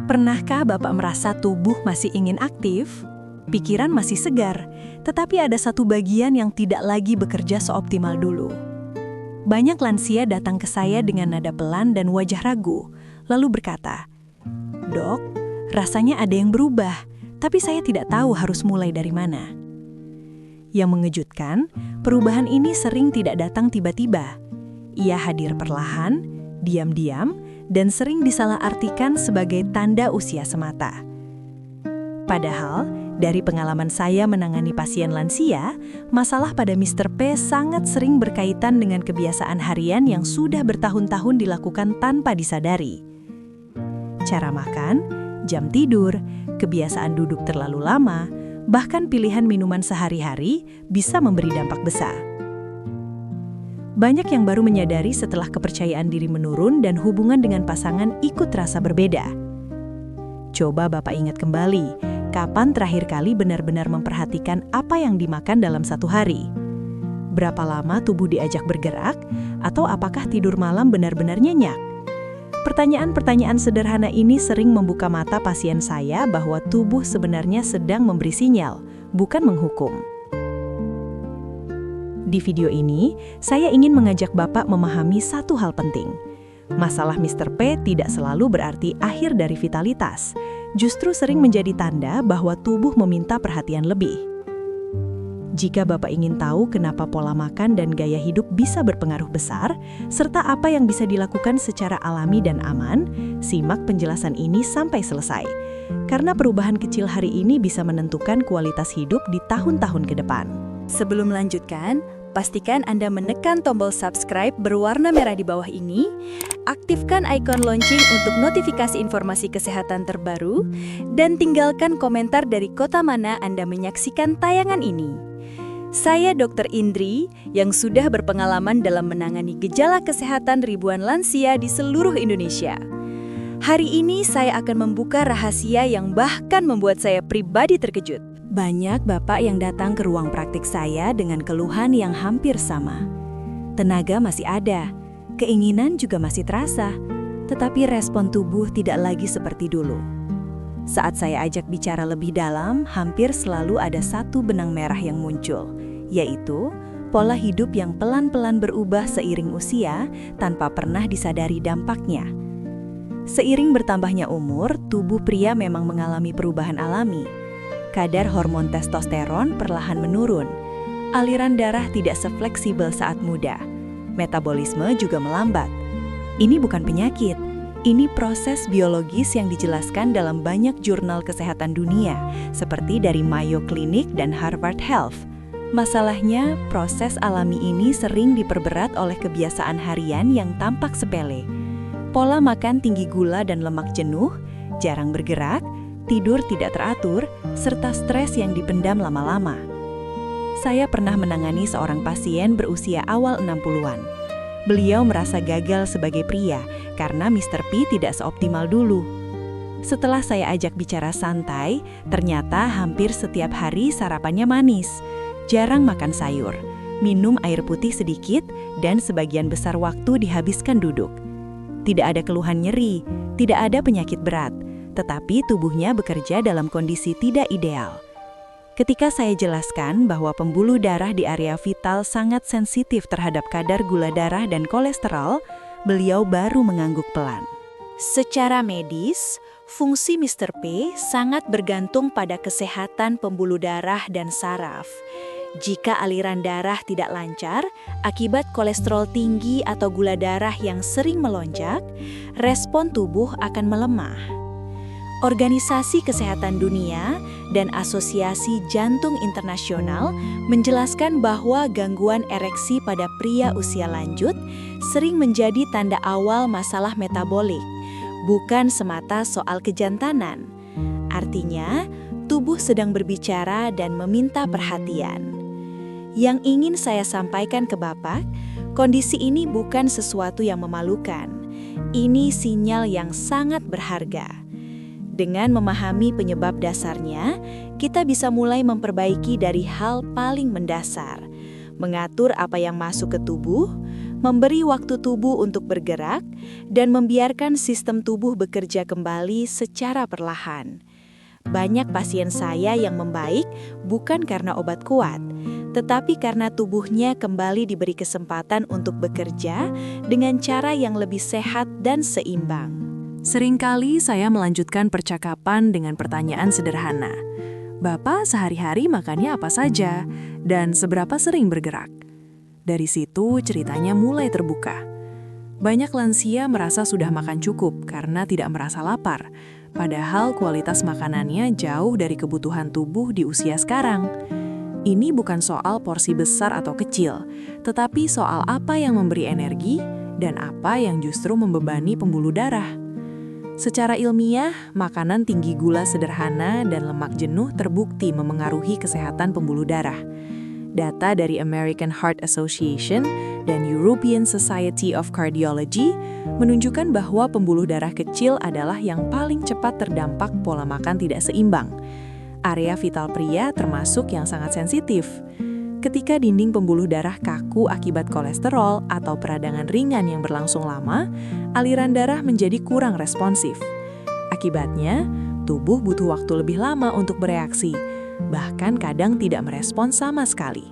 Pernahkah Bapak merasa tubuh masih ingin aktif? Pikiran masih segar, tetapi ada satu bagian yang tidak lagi bekerja seoptimal dulu. Banyak lansia datang ke saya dengan nada pelan dan wajah ragu, lalu berkata, "Dok, rasanya ada yang berubah, tapi saya tidak tahu harus mulai dari mana." Yang mengejutkan, perubahan ini sering tidak datang tiba-tiba. Ia hadir perlahan, diam-diam, dan sering disalahartikan sebagai tanda usia semata. Padahal, dari pengalaman saya menangani pasien lansia, masalah pada Mr. P sangat sering berkaitan dengan kebiasaan harian yang sudah bertahun-tahun dilakukan tanpa disadari. Cara makan, jam tidur, kebiasaan duduk terlalu lama, bahkan pilihan minuman sehari-hari bisa memberi dampak besar. Banyak yang baru menyadari setelah kepercayaan diri menurun dan hubungan dengan pasangan ikut terasa berbeda. Coba Bapak ingat kembali, kapan terakhir kali benar-benar memperhatikan apa yang dimakan dalam satu hari? Berapa lama tubuh diajak bergerak? Atau apakah tidur malam benar-benar nyenyak? Pertanyaan-pertanyaan sederhana ini sering membuka mata pasien saya bahwa tubuh sebenarnya sedang memberi sinyal, bukan menghukum. Di video ini, saya ingin mengajak Bapak memahami satu hal penting. Masalah Mr. P tidak selalu berarti akhir dari vitalitas, justru sering menjadi tanda bahwa tubuh meminta perhatian lebih. Jika Bapak ingin tahu kenapa pola makan dan gaya hidup bisa berpengaruh besar, serta apa yang bisa dilakukan secara alami dan aman, simak penjelasan ini sampai selesai. Karena perubahan kecil hari ini bisa menentukan kualitas hidup di tahun-tahun ke depan. Sebelum melanjutkan, pastikan Anda menekan tombol subscribe berwarna merah di bawah ini, aktifkan ikon lonceng untuk notifikasi informasi kesehatan terbaru, dan tinggalkan komentar dari kota mana Anda menyaksikan tayangan ini. Saya Dr. Indri yang sudah berpengalaman dalam menangani gejala kesehatan ribuan lansia di seluruh Indonesia. Hari ini saya akan membuka rahasia yang bahkan membuat saya pribadi terkejut. Banyak Bapak yang datang ke ruang praktik saya dengan keluhan yang hampir sama. Tenaga masih ada, keinginan juga masih terasa, tetapi respon tubuh tidak lagi seperti dulu. Saat saya ajak bicara lebih dalam, hampir selalu ada satu benang merah yang muncul, yaitu pola hidup yang pelan-pelan berubah seiring usia tanpa pernah disadari dampaknya. Seiring bertambahnya umur, tubuh pria memang mengalami perubahan alami. Kadar hormon testosteron perlahan menurun. Aliran darah tidak sefleksibel saat muda. Metabolisme juga melambat. Ini bukan penyakit. Ini proses biologis yang dijelaskan dalam banyak jurnal kesehatan dunia, seperti dari Mayo Clinic dan Harvard Health. Masalahnya, proses alami ini sering diperberat oleh kebiasaan harian yang tampak sepele. Pola makan tinggi gula dan lemak jenuh, jarang bergerak, tidur tidak teratur, serta stres yang dipendam lama-lama. Saya pernah menangani seorang pasien berusia awal 60-an. Beliau merasa gagal sebagai pria karena Mr. P tidak seoptimal dulu. Setelah saya ajak bicara santai, ternyata hampir setiap hari sarapannya manis, jarang makan sayur, minum air putih sedikit, dan sebagian besar waktu dihabiskan duduk. Tidak ada keluhan nyeri, tidak ada penyakit berat, tetapi tubuhnya bekerja dalam kondisi tidak ideal. Ketika saya jelaskan bahwa pembuluh darah di area vital sangat sensitif terhadap kadar gula darah dan kolesterol, beliau baru mengangguk pelan. Secara medis, fungsi Mr. P sangat bergantung pada kesehatan pembuluh darah dan saraf. Jika aliran darah tidak lancar akibat kolesterol tinggi atau gula darah yang sering melonjak, respon tubuh akan melemah. Organisasi Kesehatan Dunia dan Asosiasi Jantung Internasional menjelaskan bahwa gangguan ereksi pada pria usia lanjut sering menjadi tanda awal masalah metabolik, bukan semata soal kejantanan. Artinya, tubuh sedang berbicara dan meminta perhatian. Yang ingin saya sampaikan ke Bapak, kondisi ini bukan sesuatu yang memalukan. Ini sinyal yang sangat berharga. Dengan memahami penyebab dasarnya, kita bisa mulai memperbaiki dari hal paling mendasar, mengatur apa yang masuk ke tubuh, memberi waktu tubuh untuk bergerak, dan membiarkan sistem tubuh bekerja kembali secara perlahan. Banyak pasien saya yang membaik bukan karena obat kuat, tetapi karena tubuhnya kembali diberi kesempatan untuk bekerja dengan cara yang lebih sehat dan seimbang. Seringkali saya melanjutkan percakapan dengan pertanyaan sederhana. Bapak sehari-hari makannya apa saja dan seberapa sering bergerak? Dari situ ceritanya mulai terbuka. Banyak lansia merasa sudah makan cukup karena tidak merasa lapar, padahal kualitas makanannya jauh dari kebutuhan tubuh di usia sekarang. Ini bukan soal porsi besar atau kecil, tetapi soal apa yang memberi energi dan apa yang justru membebani pembuluh darah. Secara ilmiah, makanan tinggi gula sederhana dan lemak jenuh terbukti memengaruhi kesehatan pembuluh darah. Data dari American Heart Association dan European Society of Cardiology menunjukkan bahwa pembuluh darah kecil adalah yang paling cepat terdampak pola makan tidak seimbang. Area vital pria termasuk yang sangat sensitif. Ketika dinding pembuluh darah kaku akibat kolesterol atau peradangan ringan yang berlangsung lama, aliran darah menjadi kurang responsif. Akibatnya, tubuh butuh waktu lebih lama untuk bereaksi, bahkan kadang tidak merespons sama sekali.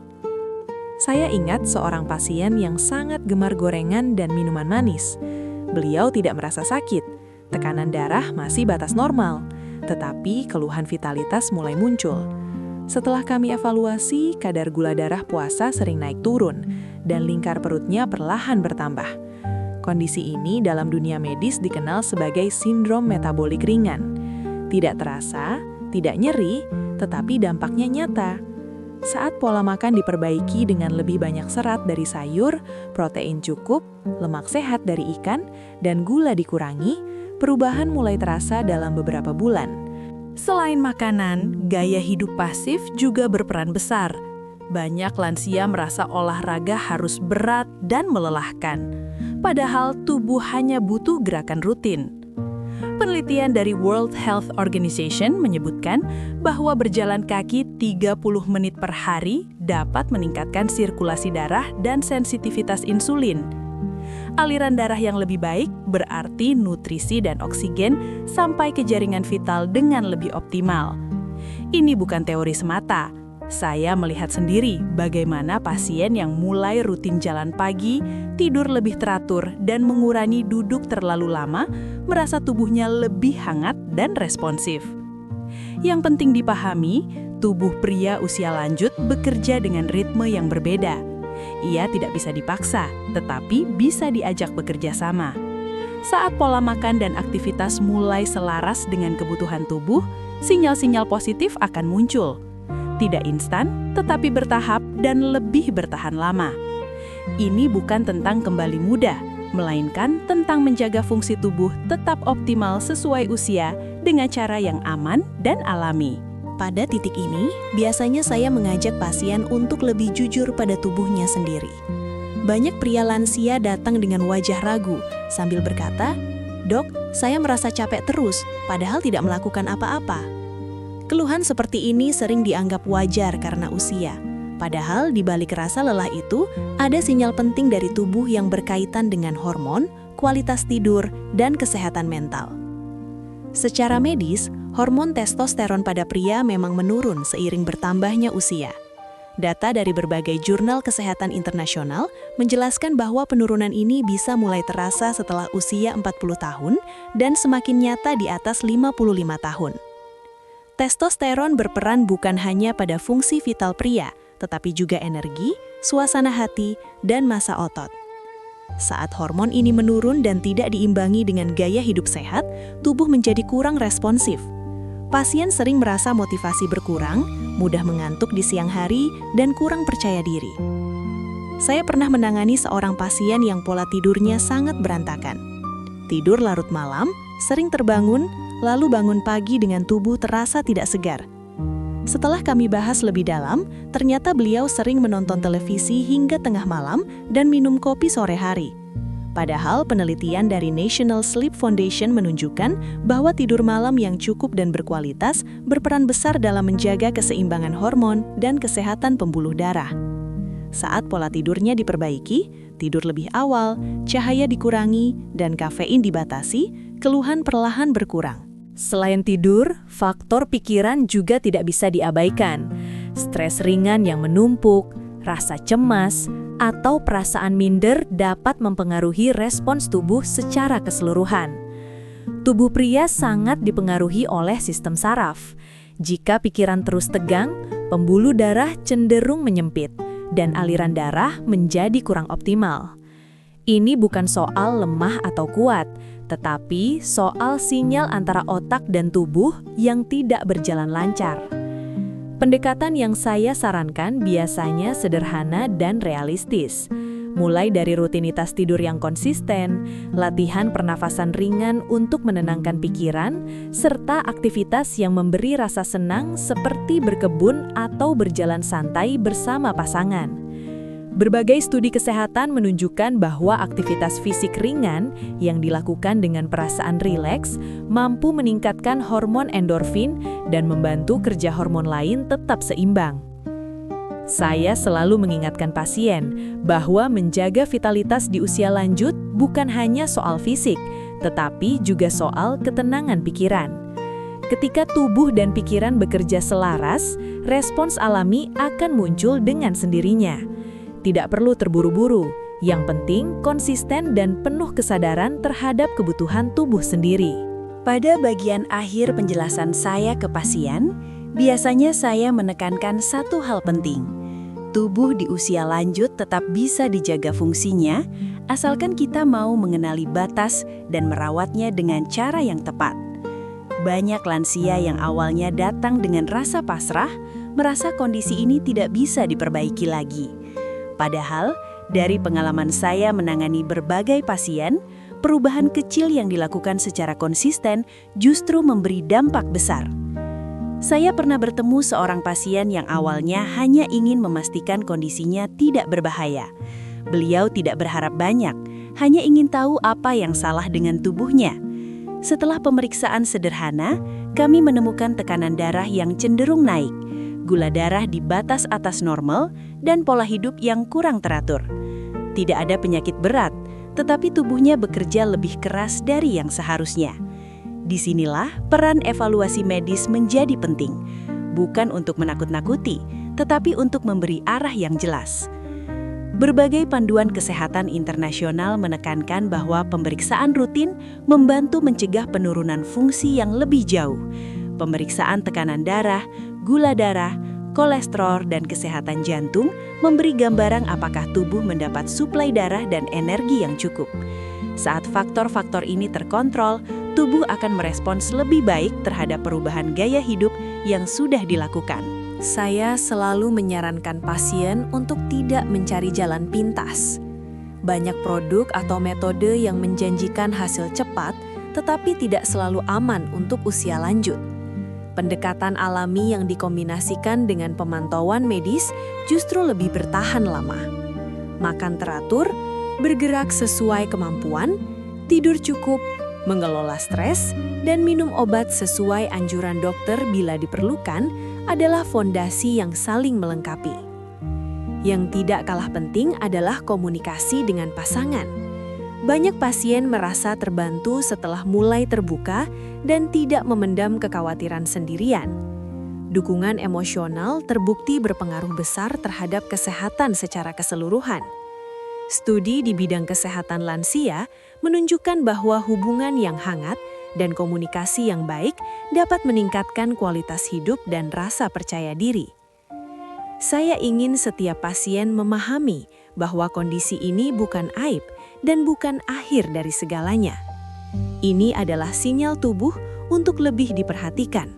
Saya ingat seorang pasien yang sangat gemar gorengan dan minuman manis. Beliau tidak merasa sakit, tekanan darah masih batas normal, tetapi keluhan vitalitas mulai muncul. Setelah kami evaluasi, kadar gula darah puasa sering naik turun, dan lingkar perutnya perlahan bertambah. Kondisi ini dalam dunia medis dikenal sebagai sindrom metabolik ringan. Tidak terasa, tidak nyeri, tetapi dampaknya nyata. Saat pola makan diperbaiki dengan lebih banyak serat dari sayur, protein cukup, lemak sehat dari ikan, dan gula dikurangi, perubahan mulai terasa dalam beberapa bulan. Selain makanan, gaya hidup pasif juga berperan besar. Banyak lansia merasa olahraga harus berat dan melelahkan, padahal tubuh hanya butuh gerakan rutin. Penelitian dari World Health Organization menyebutkan bahwa berjalan kaki 30 menit per hari dapat meningkatkan sirkulasi darah dan sensitivitas insulin. Aliran darah yang lebih baik berarti nutrisi dan oksigen sampai ke jaringan vital dengan lebih optimal. Ini bukan teori semata. Saya melihat sendiri bagaimana pasien yang mulai rutin jalan pagi, tidur lebih teratur, dan mengurangi duduk terlalu lama, merasa tubuhnya lebih hangat dan responsif. Yang penting dipahami, tubuh pria usia lanjut bekerja dengan ritme yang berbeda. Ia tidak bisa dipaksa, tetapi bisa diajak bekerja sama. Saat pola makan dan aktivitas mulai selaras dengan kebutuhan tubuh, sinyal-sinyal positif akan muncul. Tidak instan, tetapi bertahap dan lebih bertahan lama. Ini bukan tentang kembali muda, melainkan tentang menjaga fungsi tubuh tetap optimal sesuai usia dengan cara yang aman dan alami. Pada titik ini, biasanya saya mengajak pasien untuk lebih jujur pada tubuhnya sendiri. Banyak pria lansia datang dengan wajah ragu sambil berkata, "Dok, saya merasa capek terus, padahal tidak melakukan apa-apa." Keluhan seperti ini sering dianggap wajar karena usia. Padahal di balik rasa lelah itu, ada sinyal penting dari tubuh yang berkaitan dengan hormon, kualitas tidur, dan kesehatan mental. Secara medis, hormon testosteron pada pria memang menurun seiring bertambahnya usia. Data dari berbagai jurnal kesehatan internasional menjelaskan bahwa penurunan ini bisa mulai terasa setelah usia 40 tahun dan semakin nyata di atas 55 tahun. Testosteron berperan bukan hanya pada fungsi vital pria, tetapi juga energi, suasana hati, dan massa otot. Saat hormon ini menurun dan tidak diimbangi dengan gaya hidup sehat, tubuh menjadi kurang responsif. Pasien sering merasa motivasi berkurang, mudah mengantuk di siang hari, dan kurang percaya diri. Saya pernah menangani seorang pasien yang pola tidurnya sangat berantakan. Tidur larut malam, sering terbangun, lalu bangun pagi dengan tubuh terasa tidak segar. Setelah kami bahas lebih dalam, ternyata beliau sering menonton televisi hingga tengah malam dan minum kopi sore hari. Padahal penelitian dari National Sleep Foundation menunjukkan bahwa tidur malam yang cukup dan berkualitas berperan besar dalam menjaga keseimbangan hormon dan kesehatan pembuluh darah. Saat pola tidurnya diperbaiki, tidur lebih awal, cahaya dikurangi, dan kafein dibatasi, keluhan perlahan berkurang. Selain tidur, faktor pikiran juga tidak bisa diabaikan. Stres ringan yang menumpuk, rasa cemas, atau perasaan minder dapat mempengaruhi respons tubuh secara keseluruhan. Tubuh pria sangat dipengaruhi oleh sistem saraf. Jika pikiran terus tegang, pembuluh darah cenderung menyempit, dan aliran darah menjadi kurang optimal. Ini bukan soal lemah atau kuat, tetapi soal sinyal antara otak dan tubuh yang tidak berjalan lancar. Pendekatan yang saya sarankan biasanya sederhana dan realistis. Mulai dari rutinitas tidur yang konsisten, latihan pernafasan ringan untuk menenangkan pikiran, serta aktivitas yang memberi rasa senang seperti berkebun atau berjalan santai bersama pasangan. Berbagai studi kesehatan menunjukkan bahwa aktivitas fisik ringan yang dilakukan dengan perasaan rileks mampu meningkatkan hormon endorfin dan membantu kerja hormon lain tetap seimbang. Saya selalu mengingatkan pasien bahwa menjaga vitalitas di usia lanjut bukan hanya soal fisik, tetapi juga soal ketenangan pikiran. Ketika tubuh dan pikiran bekerja selaras, respons alami akan muncul dengan sendirinya. Tidak perlu terburu-buru, yang penting konsisten dan penuh kesadaran terhadap kebutuhan tubuh sendiri. Pada bagian akhir penjelasan saya ke pasien, biasanya saya menekankan satu hal penting. Tubuh di usia lanjut tetap bisa dijaga fungsinya, asalkan kita mau mengenali batas dan merawatnya dengan cara yang tepat. Banyak lansia yang awalnya datang dengan rasa pasrah, merasa kondisi ini tidak bisa diperbaiki lagi. Padahal, dari pengalaman saya menangani berbagai pasien, perubahan kecil yang dilakukan secara konsisten justru memberi dampak besar. Saya pernah bertemu seorang pasien yang awalnya hanya ingin memastikan kondisinya tidak berbahaya. Beliau tidak berharap banyak, hanya ingin tahu apa yang salah dengan tubuhnya. Setelah pemeriksaan sederhana, kami menemukan tekanan darah yang cenderung naik, gula darah di batas atas normal, dan pola hidup yang kurang teratur. Tidak ada penyakit berat, tetapi tubuhnya bekerja lebih keras dari yang seharusnya. Disinilah peran evaluasi medis menjadi penting, bukan untuk menakut-nakuti, tetapi untuk memberi arah yang jelas. Berbagai panduan kesehatan internasional menekankan bahwa pemeriksaan rutin membantu mencegah penurunan fungsi yang lebih jauh. Pemeriksaan tekanan darah, gula darah, kolesterol, dan kesehatan jantung memberi gambaran apakah tubuh mendapat suplai darah dan energi yang cukup. Saat faktor-faktor ini terkontrol, tubuh akan merespons lebih baik terhadap perubahan gaya hidup yang sudah dilakukan. Saya selalu menyarankan pasien untuk tidak mencari jalan pintas. Banyak produk atau metode yang menjanjikan hasil cepat, tetapi tidak selalu aman untuk usia lanjut. Pendekatan alami yang dikombinasikan dengan pemantauan medis justru lebih bertahan lama. Makan teratur, bergerak sesuai kemampuan, tidur cukup, mengelola stres, dan minum obat sesuai anjuran dokter bila diperlukan adalah fondasi yang saling melengkapi. Yang tidak kalah penting adalah komunikasi dengan pasangan. Banyak pasien merasa terbantu setelah mulai terbuka dan tidak memendam kekhawatiran sendirian. Dukungan emosional terbukti berpengaruh besar terhadap kesehatan secara keseluruhan. Studi di bidang kesehatan lansia menunjukkan bahwa hubungan yang hangat dan komunikasi yang baik dapat meningkatkan kualitas hidup dan rasa percaya diri. Saya ingin setiap pasien memahami bahwa kondisi ini bukan aib dan bukan akhir dari segalanya. Ini adalah sinyal tubuh untuk lebih diperhatikan.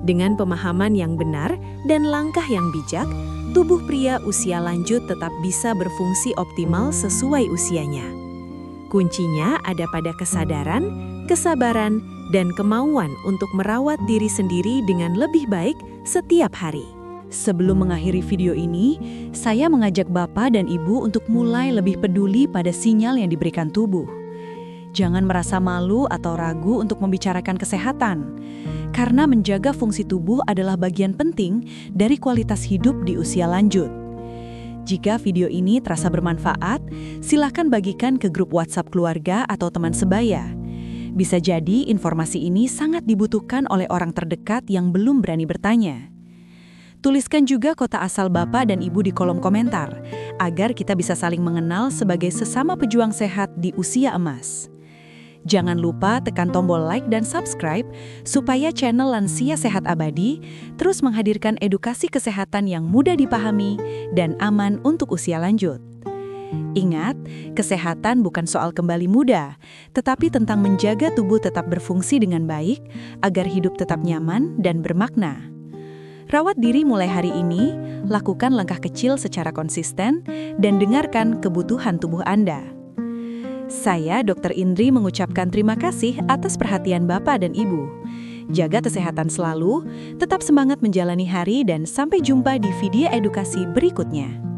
Dengan pemahaman yang benar dan langkah yang bijak, tubuh pria usia lanjut tetap bisa berfungsi optimal sesuai usianya. Kuncinya ada pada kesadaran, kesabaran, dan kemauan untuk merawat diri sendiri dengan lebih baik setiap hari. Sebelum mengakhiri video ini, saya mengajak Bapak dan Ibu untuk mulai lebih peduli pada sinyal yang diberikan tubuh. Jangan merasa malu atau ragu untuk membicarakan kesehatan, karena menjaga fungsi tubuh adalah bagian penting dari kualitas hidup di usia lanjut. Jika video ini terasa bermanfaat, silakan bagikan ke grup WhatsApp keluarga atau teman sebaya. Bisa jadi informasi ini sangat dibutuhkan oleh orang terdekat yang belum berani bertanya. Tuliskan juga kota asal Bapak dan Ibu di kolom komentar, agar kita bisa saling mengenal sebagai sesama pejuang sehat di usia emas. Jangan lupa tekan tombol like dan subscribe, supaya channel Lansia Sehat Abadi terus menghadirkan edukasi kesehatan yang mudah dipahami dan aman untuk usia lanjut. Ingat, kesehatan bukan soal kembali muda, tetapi tentang menjaga tubuh tetap berfungsi dengan baik, agar hidup tetap nyaman dan bermakna. Rawat diri mulai hari ini, lakukan langkah kecil secara konsisten, dan dengarkan kebutuhan tubuh Anda. Saya, Dr. Indri, mengucapkan terima kasih atas perhatian Bapak dan Ibu. Jaga kesehatan selalu, tetap semangat menjalani hari, dan sampai jumpa di video edukasi berikutnya.